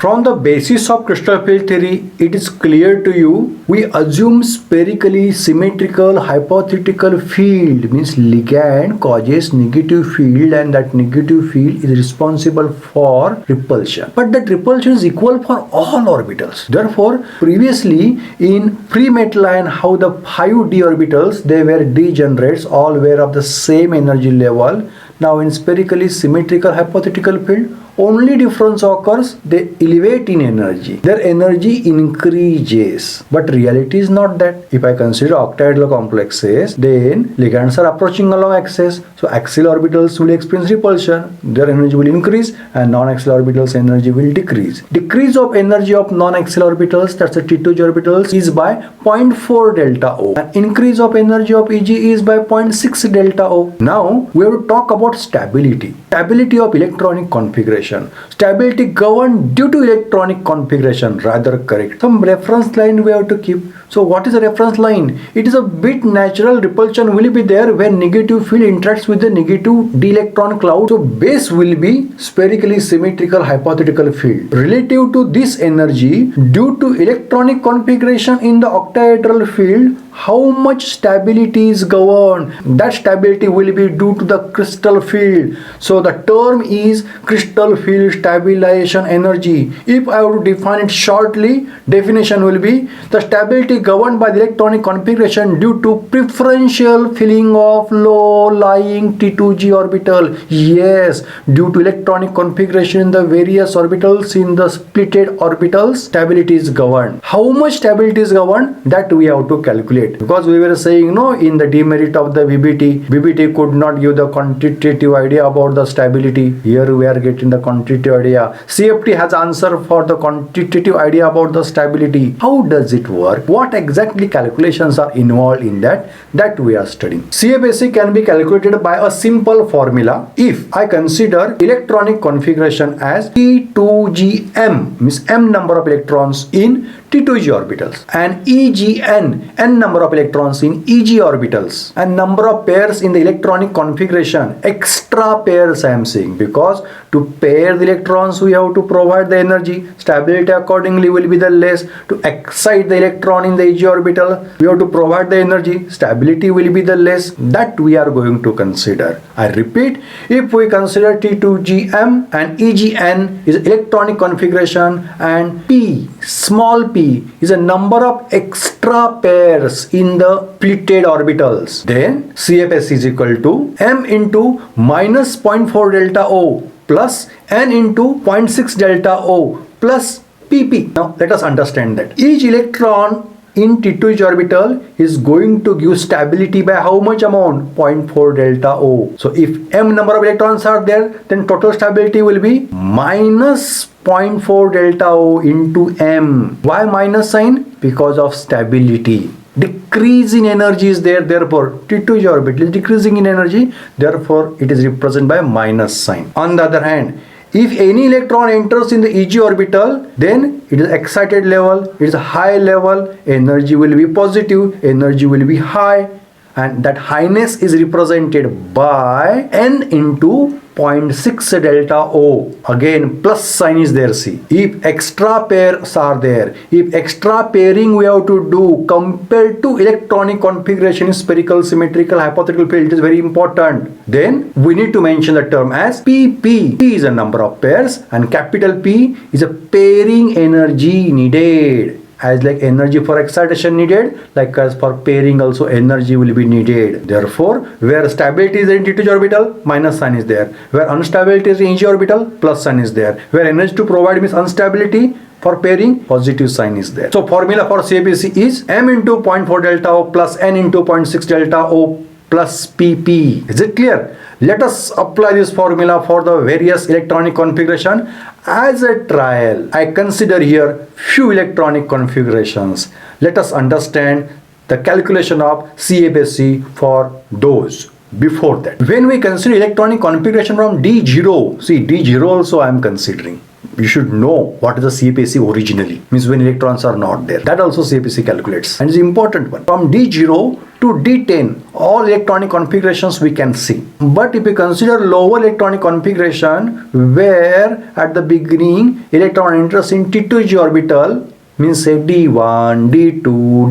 From the basis of crystal field theory, it is clear to you, we assume spherically symmetrical hypothetical field means ligand causes negative field and that negative field is responsible for repulsion. But that repulsion is equal for all orbitals. Therefore, previously in pre-metal ion, how the 5d orbitals, they were degenerates, all were of the same energy level. Now in spherically symmetrical hypothetical field, only difference occurs, they elevate in energy. Their energy increases. But reality is not that. If I consider octahedral complexes, then ligands are approaching along axis. So axial orbitals will experience repulsion. Their energy will increase and non-axial orbitals energy will decrease. Decrease of energy of non-axial orbitals, that's the T2G orbitals, is by 0.4 delta O. And increase of energy of EG is by 0.6 delta O. Now we have to talk about stability. Stability of electronic configuration. Stability governed due to electronic configuration, rather correct. Some reference line we have to keep. So what is a reference line? It is a bit natural repulsion will be there when negative field interacts with the negative d electron cloud. So base will be spherically symmetrical hypothetical field. Relative to this energy, due to electronic configuration in the octahedral field, how much stability is governed? That stability will be due to the crystal field. So the term is crystal field stabilization energy. If I were to define it shortly, definition will be the stability governed by the electronic configuration due to preferential filling of low-lying T2G orbital. Yes, due to electronic configuration in the various orbitals in the splitted orbitals, stability is governed. How much stability is governed? That we have to calculate. Because we were saying no, in the demerit of the VBT could not give the quantitative idea about the stability. Here we are getting the quantitative idea. CFT has answer for the quantitative idea about the stability. How does it work? What exactly calculations are involved in that? That we are studying. CFSE can be calculated by a simple formula. If I consider electronic configuration as T2GM, means M number of electrons in T2G orbitals, and EGN, N number of electrons in EG orbitals, and number of pairs in the electronic configuration, extra pairs I am saying, because to pair the electrons we have to provide the energy. Stability accordingly will be the less. To excite the electron in the EG orbital, we have to provide the energy. Stability will be the less. That we are going to consider. I repeat, if we consider T2GM and EGN is electronic configuration and P, small p, is a number of extra pairs in the splitted orbitals, then CFS is equal to M into minus 0.4 delta O plus N into 0.6 delta O plus PP. Now let us understand that each electron in T2G orbital is going to give stability by how much amount? 0.4 delta O. So if M number of electrons are there, then total stability will be minus 0.4 delta O into M. Why minus sign? Because of stability. Decrease in energy is there, therefore T2G orbital is decreasing in energy, therefore it is represented by minus sign. On the other hand, if any electron enters in the EG orbital, then it is excited level, it is a high level, energy will be positive, energy will be high, and that highness is represented by N into 0.6 delta O. Again plus sign is there, see. If extra pairs are there, if extra pairing we have to do compared to electronic configuration in spherical symmetrical hypothetical field, it is very important. Then we need to mention the term as PP. P is a number of pairs and capital P is a pairing energy needed. As like energy for excitation needed, like as for pairing also energy will be needed. Therefore, where stability is in T2G orbital, minus sign is there. Where instability is in EG orbital, plus sign is there. Where energy to provide means instability, for pairing, positive sign is there. So formula for CFSE is M into 0.4 delta O plus N into 0.6 delta O plus PP. Is it clear? Let us apply this formula for the various electronic configuration. As a trial, I consider here few electronic configurations. Let us understand the calculation of CFSE for those. Before that, when we consider electronic configuration from D0, see D0 also I am considering. You should know what is the CFSE originally, means when electrons are not there. That also CFSE calculates and is important one. From D0 to D10, all electronic configurations we can see. But if we consider lower electronic configuration, where at the beginning electron enters in T2g orbital, means say D1, D2,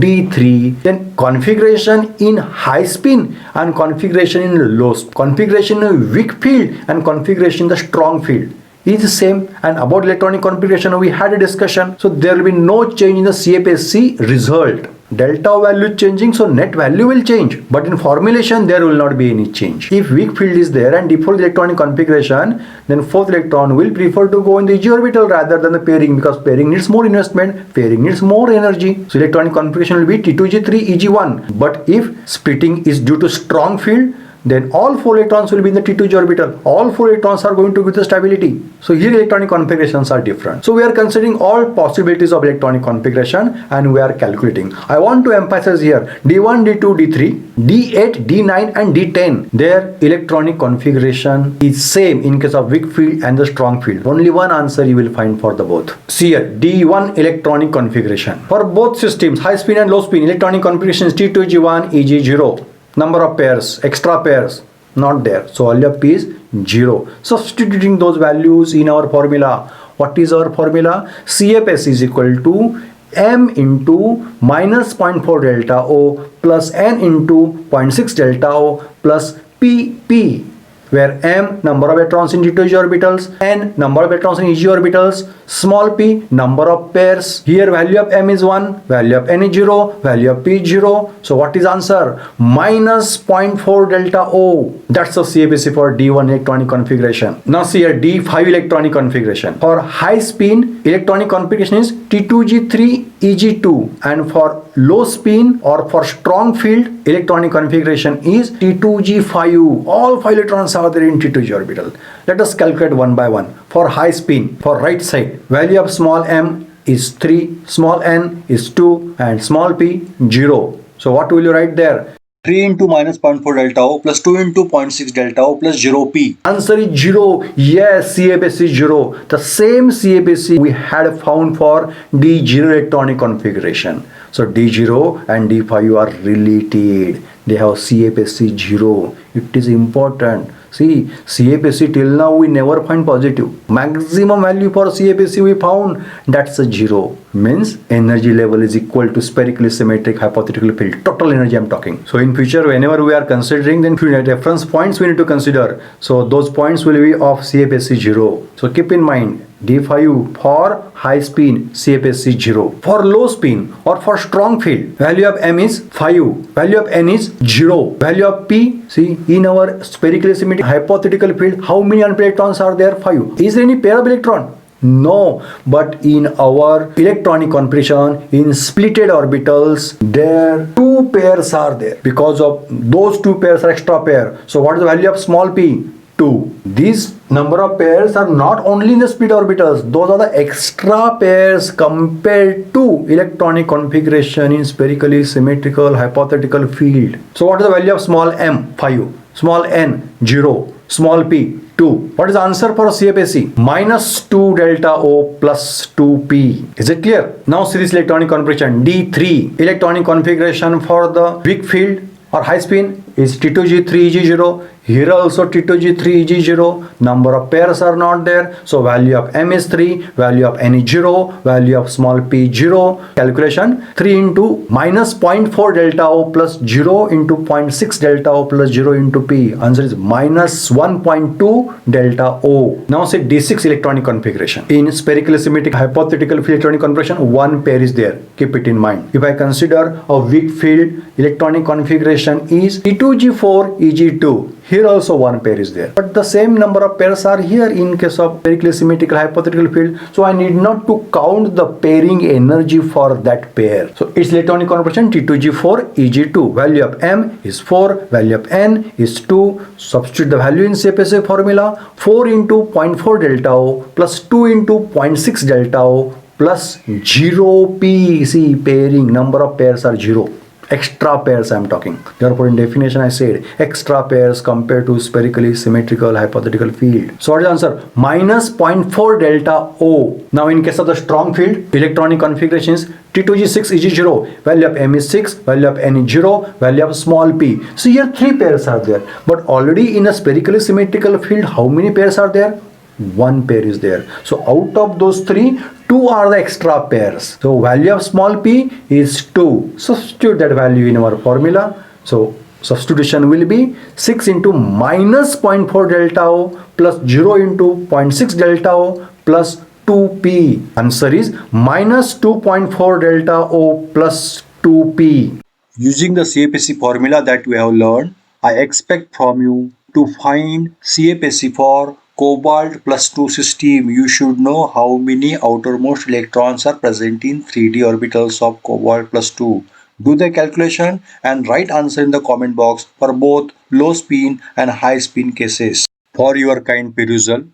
D3, then configuration in high spin and configuration in low spin, configuration in weak field and configuration in the strong field is the same. And about electronic configuration we had a discussion, so there will be no change in the CFSC result. Delta value changing, so net value will change, but in formulation there will not be any change. If weak field is there and default electronic configuration, then fourth electron will prefer to go in the G orbital rather than the pairing, because pairing needs more investment, pairing needs more energy. So electronic configuration will be T2G3 EG1. But if splitting is due to strong field, then all 4 electrons will be in the T2g orbital. All 4 electrons are going to give the stability. So here electronic configurations are different. So we are considering all possibilities of electronic configuration and we are calculating. I want to emphasize here D1, D2, D3, D8, D9 and D10. Their electronic configuration is same in case of weak field and the strong field. Only one answer you will find for the both. See here, D1 electronic configuration. For both systems, high spin and low spin, electronic configuration is T2G1, EG0. Number of pairs, extra pairs, not there. So value of P is 0. Substituting those values in our formula. What is our formula? CFS is equal to M into minus 0.4 delta O plus N into 0.6 delta O plus PP, where M number of electrons in T2g orbitals, N number of electrons in EG orbitals, small p number of pairs. Here value of M is 1, value of N is 0, value of P is 0. So what is answer? Minus 0.4 delta O. That's the CFSC for D1 electronic configuration. Now see here D5 electronic configuration. For high spin electronic configuration is T2G3 EG2, and for low spin or for strong field electronic configuration is T2G5. All 5 electrons are there in T2g orbital. Let us calculate one by one. For high spin, for right side, value of small m is 3, small n is 2 and small p 0. So what will you write there? 3 into minus 0.4 delta O plus 2 into 0.6 delta O plus 0p. Answer is 0. Yes, CFS is 0. The same CFSC we had found for D0 electronic configuration. So D0 and D5 are related. They have CFSC 0. It is important. See, CFSC till now we never find positive. Maximum value for CFSC we found, that's a 0. Means energy level is equal to spherically symmetric hypothetical field. Total energy I'm talking. So in future whenever we are considering, then few reference points we need to consider. So those points will be of CFSC 0. So keep in mind D5 for high spin CFSC 0. For low spin or for strong field, value of M is 5, value of N is 0, value of P, see in our spherically symmetric hypothetical field, how many unpaired electrons are there? 5. Is there any pair of electron? No, but in our electronic configuration in splitted orbitals, there 2 pairs are there. Because of those 2 pairs are extra pair. So what is the value of small p? 2. These number of pairs are not only in the split orbitals, those are the extra pairs compared to electronic configuration in spherically symmetrical hypothetical field. So what is the value of small m? 5, small n 0, small p 2. What is the answer for CFSC? Minus 2 delta O plus 2p. Is it clear? Now see this electronic configuration D3 electronic configuration for the weak field or high spin is T2G3 EG0. Here also T2G3 EG0. Number of pairs are not there. So value of M is 3, value of N is 0, value of small p 0. Calculation 3 into minus 0.4 delta O plus 0 into 0.6 delta O plus 0 into p. Answer is minus 1.2 delta O. Now say D6 electronic configuration. In spherically symmetric hypothetical field electronic configuration, 1 pair is there. Keep it in mind. If I consider a weak field electronic configuration is T2G4 EG2. Here also 1 pair is there. But the same number of pairs are here in case of spherically symmetrical hypothetical field. So I need not to count the pairing energy for that pair. So its electronic configuration T2G4 EG2. Value of M is 4, value of N is 2. Substitute the value in CFSC formula. 4 into 0.4 delta O plus 2 into 0.6 delta O plus 0p. See, pairing number of pairs are 0. extra pairs I'm talking. Therefore, in definition, I said extra pairs compared to spherically symmetrical hypothetical field. So what is the answer? Minus 0.4 delta O. Now, in case of the strong field, electronic configurations T2G6 EG0, value of M is 6, value of N is 0, value of small p. So here 3 pairs are there. But already in a spherically symmetrical field, how many pairs are there? 1 pair is there. So out of those 3, 2 are the extra pairs. So value of small p is 2. Substitute that value in our formula. So substitution will be 6 into minus 0.4 delta O plus 0 into 0.6 delta O plus 2p. Answer is minus 2.4 delta O plus 2p. Using the CAPC formula that we have learned, I expect from you to find CAPC for cobalt plus 2 system. You should know how many outermost electrons are present in 3d orbitals of cobalt plus 2. Do the calculation and write answer in the comment box for both low spin and high spin cases. For your kind perusal,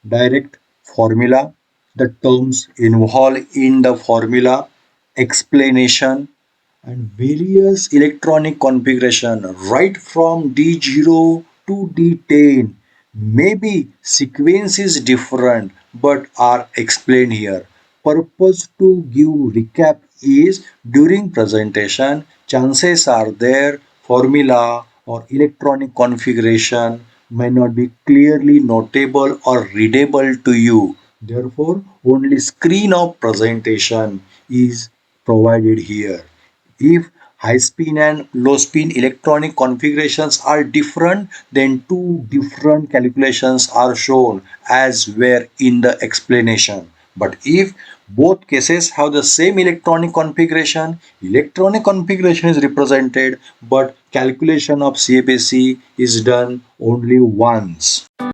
direct formula, the terms involved in the formula, explanation, and various electronic configuration right from D0 to D10. Maybe sequence is different but are explained here. Purpose to give recap is during presentation chances are there formula or electronic configuration may not be clearly notable or readable to you. Therefore, only screen of presentation is provided here. If high spin and low spin electronic configurations are different, then two different calculations are shown as were in the explanation. But if both cases have the same electronic configuration is represented, but calculation of CAPC is done only once.